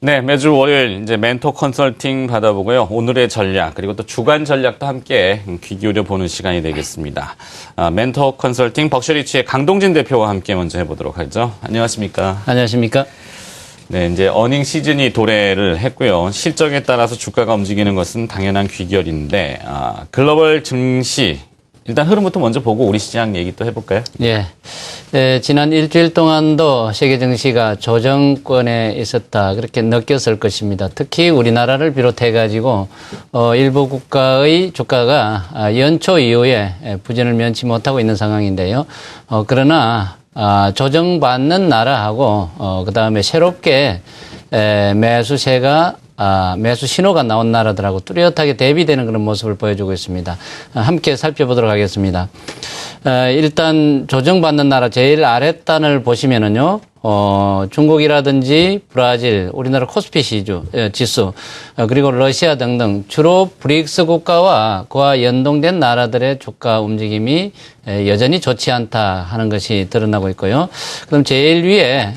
네, 매주 월요일 이제 멘토 컨설팅 받아보고요. 오늘의 전략 그리고 또 주간 전략도 함께 귀 기울여 보는 시간이 되겠습니다. 멘토 컨설팅 벅셔리치의 강동진 대표와 함께 먼저 해보도록 하죠. 안녕하십니까? 안녕하십니까? 네, 이제 어닝 시즌이 도래를 했고요. 실적에 따라서 주가가 움직이는 것은 당연한 귀결인데 글로벌 증시 일단 흐름부터 먼저 보고 우리 시장 얘기 또 해볼까요? 예. 지난 일주일 동안도 세계 증시가 조정권에 있었다. 그렇게 느꼈을 것입니다. 특히 우리나라를 비롯해가지고, 일부 국가의 주가가 연초 이후에 부진을 면치 못하고 있는 상황인데요. 그러나, 조정받는 나라하고, 그 다음에 새롭게 매수세가 매수 신호가 나온 나라들하고 뚜렷하게 대비되는 그런 모습을 보여주고 있습니다. 함께 살펴보도록 하겠습니다. 일단 조정받는 나라 제일 아랫단을 보시면은요, 중국이라든지 브라질, 우리나라 코스피 지수, 그리고 러시아 등등 주로 브릭스 국가와 그와 연동된 나라들의 주가 움직임이 여전히 좋지 않다 하는 것이 드러나고 있고요. 그럼 제일 위에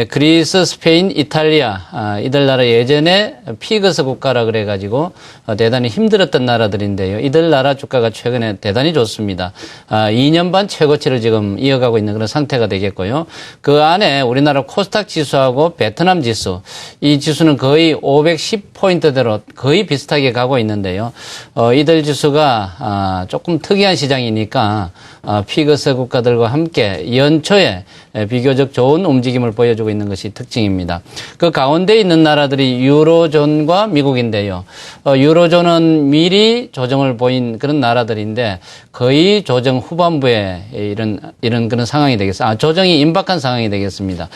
그리스, 스페인, 이탈리아, 이들 나라 예전에 피그스 국가라 그래가지고 대단히 힘들었던 나라들인데요. 이들 나라 주가가 최근에 대단히 좋습니다. 2년 반 최고치를 지금 이어가고 있는 그런 상태가 되겠고요. 그 안에 우리나라 코스닥 지수하고 베트남 지수, 이 지수는 거의 510포인트대로 거의 비슷하게 가고 있는데요. 이들 지수가 조금 특이한 시장이니까 피그스 국가들과 함께 연초에 비교적 좋은 움직임을 보여주고 있는 것이 특징입니다. 그 가운데 있는 나라들이 유로존과 미국인데요. 유로존은 미리 조정을 보인 그런 나라들인데 거의 조정 후반부에 이런 그런 상황이 되겠습니다. 조정이 임박한 상황이 되겠습니다.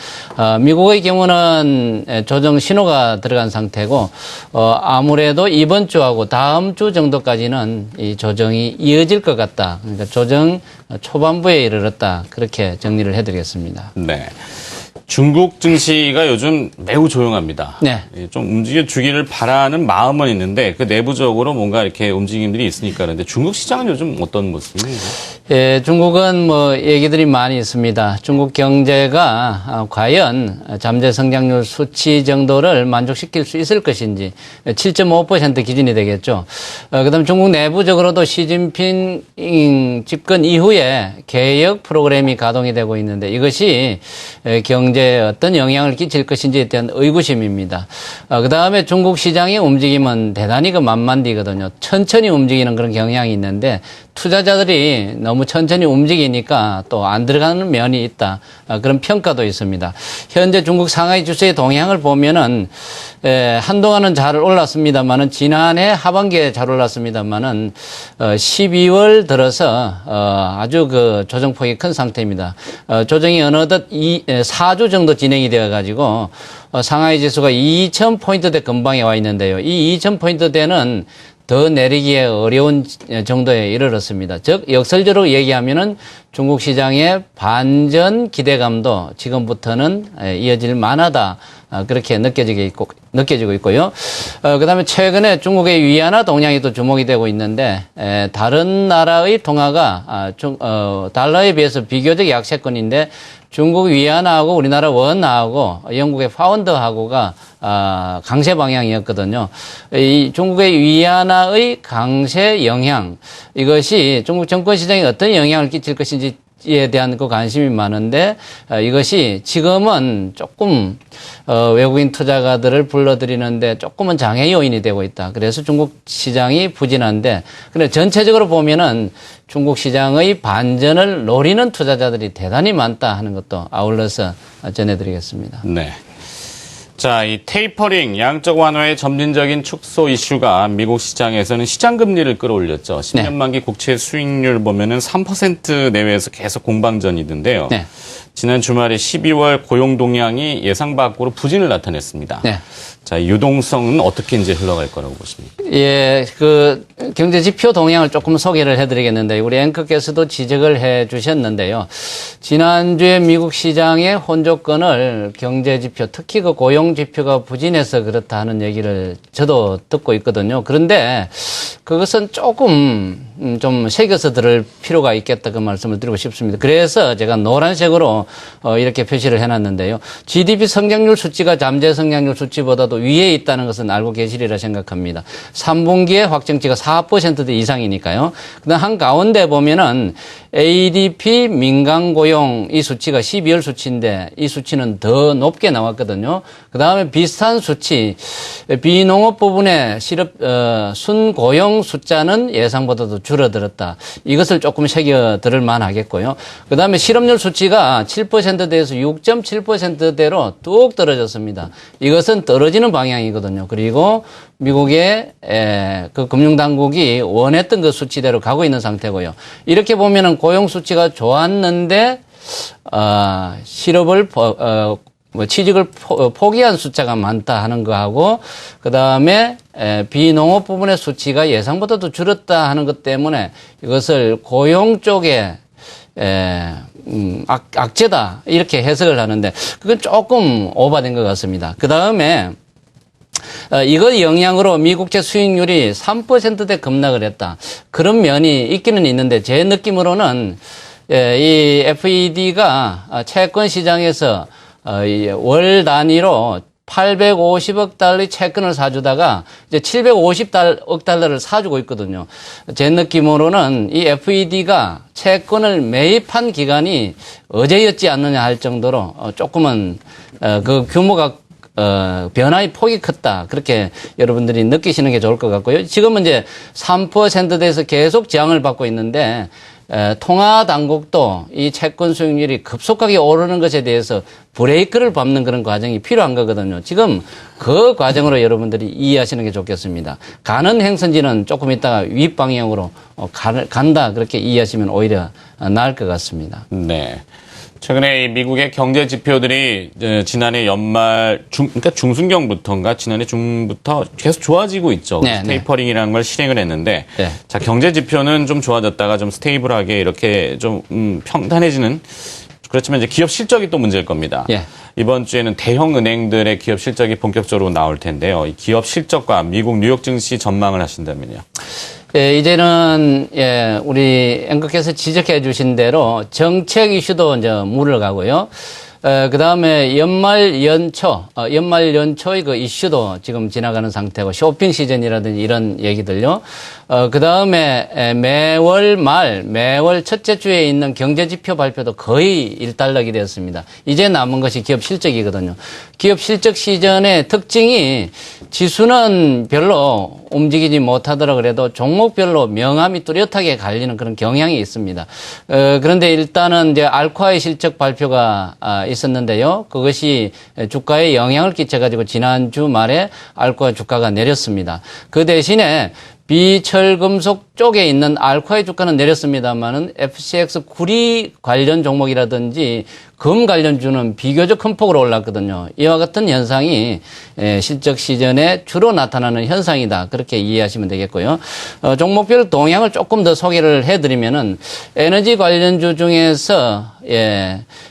미국의 경우는 조정 신호가 들어간 상태고 아무래도 이번 주하고 다음 주 정도까지는 이 조정이 이어질 것 같다. 그러니까 조정 초반부에 이르렀다. 그렇게 정리를 해드리겠습니다. 네. 중국 증시가 요즘 매우 조용합니다. 네. 좀 움직여 주기를 바라는 마음은 있는데 그 내부적으로 뭔가 이렇게 움직임들이 있으니까 그런데 중국 시장은 요즘 어떤 모습인가요? 예, 중국은 뭐 얘기들이 많이 있습니다. 중국 경제가 과연 잠재 성장률 수치 정도를 만족시킬 수 있을 것인지 7.5% 기준이 되겠죠. 그다음 중국 내부적으로도 시진핑 집권 이후에 개혁 프로그램이 가동이 되고 있는데 이것이 경제에 어떤 영향을 끼칠 것인지에 대한 의구심입니다. 그다음에 중국 시장의 움직임은 대단히 만만디거든요. 천천히 움직이는 그런 경향이 있는데 투자자들이 너무 천천히 움직이니까 또 안 들어가는 면이 있다. 그런 평가도 있습니다. 현재 중국 상하이 지수의 동향을 보면은 한동안은 잘 올랐습니다만은 지난해 하반기에 잘 올랐습니다만은 12월 들어서 아주 그 조정폭이 큰 상태입니다. 조정이 어느덧 4주 정도 진행이 되어 가지고 상하이 지수가 2000포인트대 근방에 와 있는데요. 이 2000포인트대는 더 내리기에 어려운 정도에 이르렀습니다. 즉 역설적으로 얘기하면은 중국 시장의 반전 기대감도 지금부터는 이어질 만하다. 그렇게 느껴지고 있고요. 그다음에 최근에 중국의 위안화 동향이 또 주목이 되고 있는데 다른 나라의 통화가 달러에 비해서 비교적 약세권인데 중국 위안화하고 우리나라 원화하고 영국의 파운드하고가 강세 방향이었거든요. 이 중국의 위안화의 강세 영향, 이것이 중국 정권 시장에 어떤 영향을 끼칠 것인지에 대한 그 관심이 많은데 이것이 지금은 조금 외국인 투자가들을 불러들이는데 조금은 장애 요인이 되고 있다. 그래서 중국 시장이 부진한데 근데 전체적으로 보면은 중국 시장의 반전을 노리는 투자자들이 대단히 많다 하는 것도 아울러서 전해드리겠습니다. 네. 자, 이 테이퍼링, 양적 완화의 점진적인 축소 이슈가 미국 시장에서는 시장 금리를 끌어올렸죠. 10년 만기 국채 수익률 보면은 3% 내외에서 계속 공방전이던데요. 네. 지난 주말에 12월 고용 동향이 예상 밖으로 부진을 나타냈습니다. 네. 자, 유동성은 어떻게 이제 흘러갈 거라고 보십니까? 예, 그 경제 지표 동향을 조금 소개를 해드리겠는데 우리 앵커께서도 지적을 해주셨는데요. 지난주에 미국 시장의 혼조권을 경제 지표, 특히 그 고용 지표가 부진해서 그렇다 하는 얘기를 저도 듣고 있거든요. 그런데 그것은 조금 좀 새겨서 들을 필요가 있겠다 그 말씀을 드리고 싶습니다. 그래서 제가 노란색으로 이렇게 표시를 해놨는데요. GDP 성장률 수치가 잠재 성장률 수치보다도 위에 있다는 것은 알고 계시리라 생각합니다. 3분기에 확정치가 4%대 이상이니까요. 그다음 한가운데 보면은 ADP 민간 고용 이 수치가 12월 수치인데 이 수치는 더 높게 나왔거든요. 그다음에 비슷한 수치 비농업 부분의 순고용 숫자는 예상보다도 줄어들었다. 이것을 조금 새겨 들을 만하겠고요. 그다음에 실업률 수치가 7%대에서 6.7%대로 뚝 떨어졌습니다. 이것은 떨어지는 방향이거든요. 그리고 미국의 그 금융당국이 원했던 그 수치대로 가고 있는 상태고요. 이렇게 보면은 고용 수치가 좋았는데 실업을 취직을 포기한 숫자가 많다 하는 거하고 그다음에 비농업 부분의 수치가 예상보다도 줄었다 하는 것 때문에 이것을 고용 쪽에 악재다 이렇게 해석을 하는데 그건 조금 오버된 것 같습니다. 그다음에 이거 영향으로 미국채 수익률이 3%대 급락을 했다. 그런 면이 있기는 있는데 제 느낌으로는 이 FED가 채권 시장에서 월 단위로 850억 달러의 채권을 사주다가 이제 750억 달러를 사주고 있거든요. 제 느낌으로는 이 FED가 채권을 매입한 기간이 어제였지 않느냐 할 정도로 조금은 그 규모가 변화의 폭이 컸다. 그렇게 여러분들이 느끼시는 게 좋을 것 같고요. 지금은 이제 3%대에서 계속 저항을 받고 있는데 통화 당국도 이 채권 수익률이 급속하게 오르는 것에 대해서 브레이크를 밟는 그런 과정이 필요한 거거든요. 지금 그 과정으로 여러분들이 이해하시는 게 좋겠습니다. 가는 행선지는 조금 있다가 윗방향으로 간다. 그렇게 이해하시면 오히려 나을 것 같습니다. 네. 최근에 이 미국의 경제 지표들이 지난해 연말 그러니까 중순경부터인가 지난해 중부터 계속 좋아지고 있죠. 네, 스테이퍼링이라는 걸 실행을 했는데 네. 자 경제 지표는 좀 좋아졌다가 좀 스테이블하게 이렇게 좀 평탄해지는 그렇지만 이제 기업 실적이 또 문제일 겁니다. 예. 이번 주에는 대형 은행들의 기업 실적이 본격적으로 나올 텐데요. 이 기업 실적과 미국 뉴욕 증시 전망을 하신다면요. 예, 이제는, 우리 앵커께서 지적해 주신 대로 정책 이슈도 이제 물러가고요. 그 다음에 연말 연초의 그 이슈도 지금 지나가는 상태고 쇼핑 시즌이라든지 이런 얘기들요. 그 다음에 매월 첫째 주에 있는 경제지표 발표도 거의 일단락이 되었습니다. 이제 남은 것이 기업 실적이거든요. 기업 실적 시즌의 특징이 지수는 별로 움직이지 못하더라 그래도 종목별로 명암이 뚜렷하게 갈리는 그런 경향이 있습니다. 그런데 일단은 이제 알코아의 실적 발표가 있었는데요. 그것이 주가에 영향을 끼쳐가지고 지난주 말에 알코아 주가가 내렸습니다. 그 대신에 비철금속 쪽에 있는 알코아의 주가는 내렸습니다만은 FCX 구리 관련 종목이라든지 금 관련주는 비교적 큰 폭으로 올랐거든요. 이와 같은 현상이 실적 시즌에 주로 나타나는 현상이다. 그렇게 이해하시면 되겠고요. 종목별 동향을 조금 더 소개를 해드리면은 에너지 관련주 중에서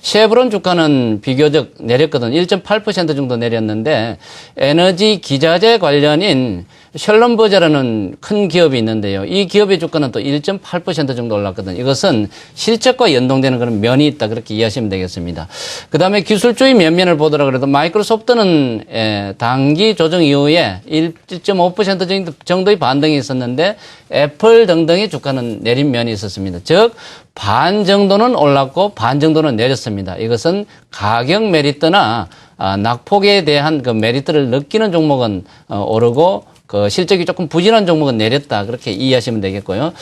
쉐브론 주가는 비교적 내렸거든요. 1.8% 정도 내렸는데 에너지 기자재 관련인 셜럼버저라는 큰 기업이 있는데요. 이 기업의 주가는 또 1.8% 정도 올랐거든요. 이것은 실적과 연동되는 그런 면이 있다. 그렇게 이해하시면 되겠습니다. 그 다음에 기술주의 면면을 보더라 그래도 마이크로소프트는 단기 조정 이후에 1.5% 정도의 반등이 있었는데 애플 등등의 주가는 내린 면이 있었습니다. 즉, 반 정도는 올랐고 반 정도는 내렸습니다. 이것은 가격 메리트나 낙폭에 대한 그 메리트를 느끼는 종목은 오르고 그 실적이 조금 부진한 종목은 내렸다. 그렇게 이해하시면 되겠고요.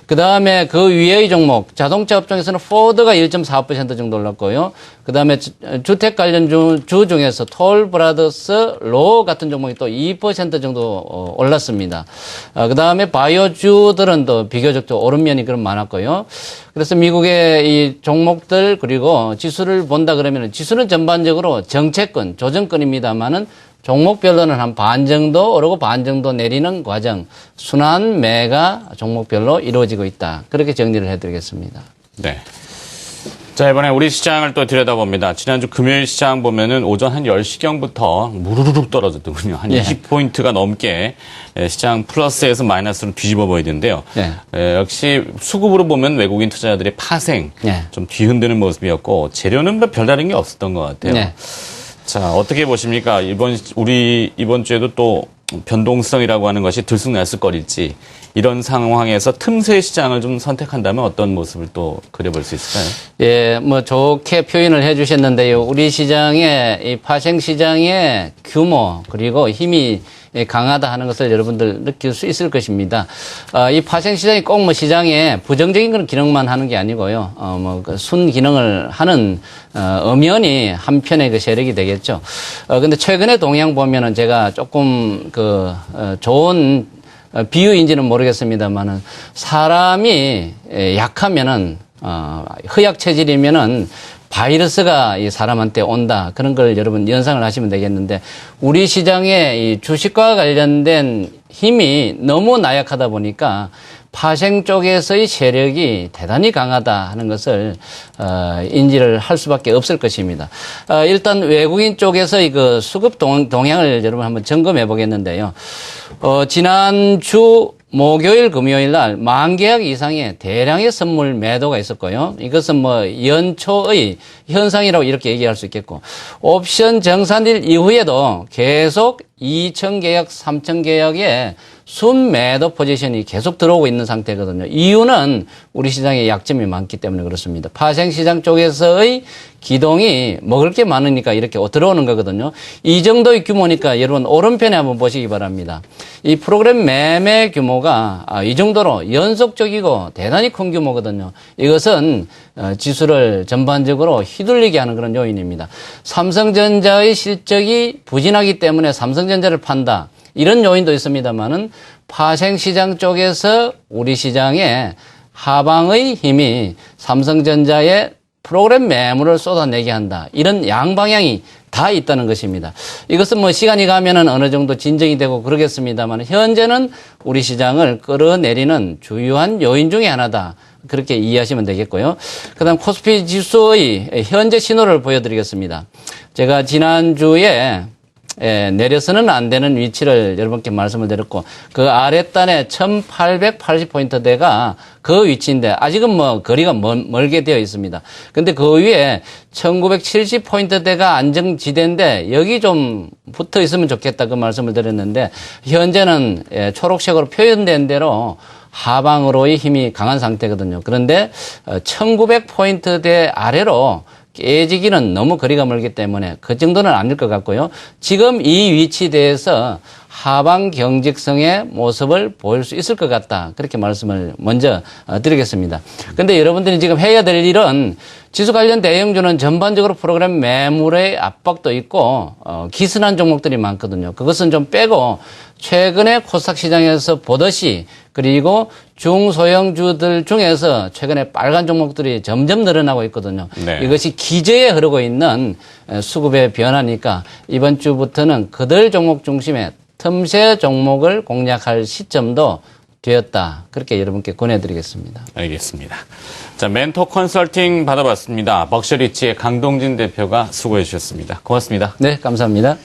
그 다음에 그 위의 종목, 자동차 업종에서는 포드가 1.4% 정도 올랐고요. 그 다음에 주택 관련 주 중에서 톨브라더스, 로 같은 종목이 또 2% 정도 올랐습니다. 그 다음에 바이오주들은 또 비교적 또 오른 면이 그럼 많았고요. 그래서 미국의 이 종목들 그리고 지수를 본다 그러면 지수는 전반적으로 정체권, 조정권입니다만은 종목별로는 한 반 정도 오르고 반 정도 내리는 과정, 순환 매가 종목별로 이루어지고 있다. 그렇게 정리를 해드리겠습니다. 네. 자, 이번에 우리 시장을 또 들여다봅니다. 지난주 금요일 시장 보면은 오전 한 10시경부터 무르르륵 떨어졌더군요. 한 예. 20포인트가 넘게 시장 플러스에서 마이너스로 뒤집어 보이던데요. 예. 역시 수급으로 보면 외국인 투자자들의 파생, 예. 좀 뒤흔드는 모습이었고, 재료는 뭐 별다른 게 없었던 것 같아요. 예. 자, 어떻게 보십니까? 이번 주에도 또 변동성이라고 하는 것이 들쑥날쑥거릴지, 이런 상황에서 틈새 시장을 좀 선택한다면 어떤 모습을 또 그려볼 수 있을까요? 예, 뭐 좋게 표현을 해 주셨는데요. 우리 시장의 이 파생 시장의 규모 그리고 힘이 강하다 하는 것을 여러분들 느낄 수 있을 것입니다. 이 파생 시장이 꼭 뭐 시장에 부정적인 그런 기능만 하는 게 아니고요. 뭐 그 순 기능을 하는 엄연히 한편의 그 세력이 되겠죠. 근데 최근의 동향 보면은 제가 조금 좋은 비유인지는 모르겠습니다만은 사람이 약하면은 허약 체질이면은 바이러스가 이 사람한테 온다. 그런 걸 여러분 연상을 하시면 되겠는데 우리 시장의 이 주식과 관련된 힘이 너무 나약하다 보니까 파생 쪽에서의 세력이 대단히 강하다 하는 것을 인지를 할 수밖에 없을 것입니다. 일단 외국인 쪽에서의 그 수급 동향을 여러분 한번 점검해 보겠는데요. 지난주 목요일, 금요일 날 만 계약 이상의 대량의 선물 매도가 있었고요. 이것은 뭐 연초의 현상이라고 이렇게 얘기할 수 있겠고, 옵션 정산일 이후에도 계속 2천 계약, 3천 계약의 순매도 포지션이 계속 들어오고 있는 상태거든요. 이유는 우리 시장에 약점이 많기 때문에 그렇습니다. 파생시장 쪽에서의 기동이 먹을 게 많으니까 이렇게 들어오는 거거든요. 이 정도의 규모니까 여러분 오른편에 한번 보시기 바랍니다. 이 프로그램 매매 규모가 이 정도로 연속적이고 대단히 큰 규모거든요. 이것은 지수를 전반적으로 휘둘리게 하는 그런 요인입니다. 삼성전자의 실적이 부진하기 때문에 삼성전자를 판다. 이런 요인도 있습니다만은 파생시장 쪽에서 우리 시장의 하방의 힘이 삼성전자의 프로그램 매물을 쏟아내게 한다. 이런 양방향이 다 있다는 것입니다. 이것은 뭐 시간이 가면은 어느 정도 진정이 되고 그러겠습니다만 현재는 우리 시장을 끌어내리는 주요한 요인 중에 하나다. 그렇게 이해하시면 되겠고요. 그다음 코스피 지수의 현재 신호를 보여드리겠습니다. 제가 지난주에 내려서는 안 되는 위치를 여러분께 말씀을 드렸고 그 아랫단에 1880포인트대가 그 위치인데 아직은 뭐 거리가 멀게 되어 있습니다. 근데 그 위에 1970포인트대가 안정지대인데 여기 좀 붙어 있으면 좋겠다 그 말씀을 드렸는데 현재는 초록색으로 표현된 대로 하방으로의 힘이 강한 상태거든요. 그런데 1900포인트대 아래로 깨지기는 너무 거리가 멀기 때문에 그 정도는 아닐 것 같고요. 지금 이 위치대에서 하방 경직성의 모습을 보일 수 있을 것 같다. 그렇게 말씀을 먼저 드리겠습니다. 근데 여러분들이 지금 해야 될 일은 지수 관련 대형주는 전반적으로 프로그램 매물의 압박도 있고 기스난 종목들이 많거든요. 그것은 좀 빼고 최근에 코스닥 시장에서 보듯이 그리고 중소형주들 중에서 최근에 빨간 종목들이 점점 늘어나고 있거든요. 네. 이것이 기저에 흐르고 있는 수급의 변화니까 이번 주부터는 그들 종목 중심의 틈새 종목을 공략할 시점도 되었다. 그렇게 여러분께 권해드리겠습니다. 알겠습니다. 자, 멘토 컨설팅 받아봤습니다. 벅셔리치의 강동진 대표가 수고해 주셨습니다. 고맙습니다. 네, 감사합니다.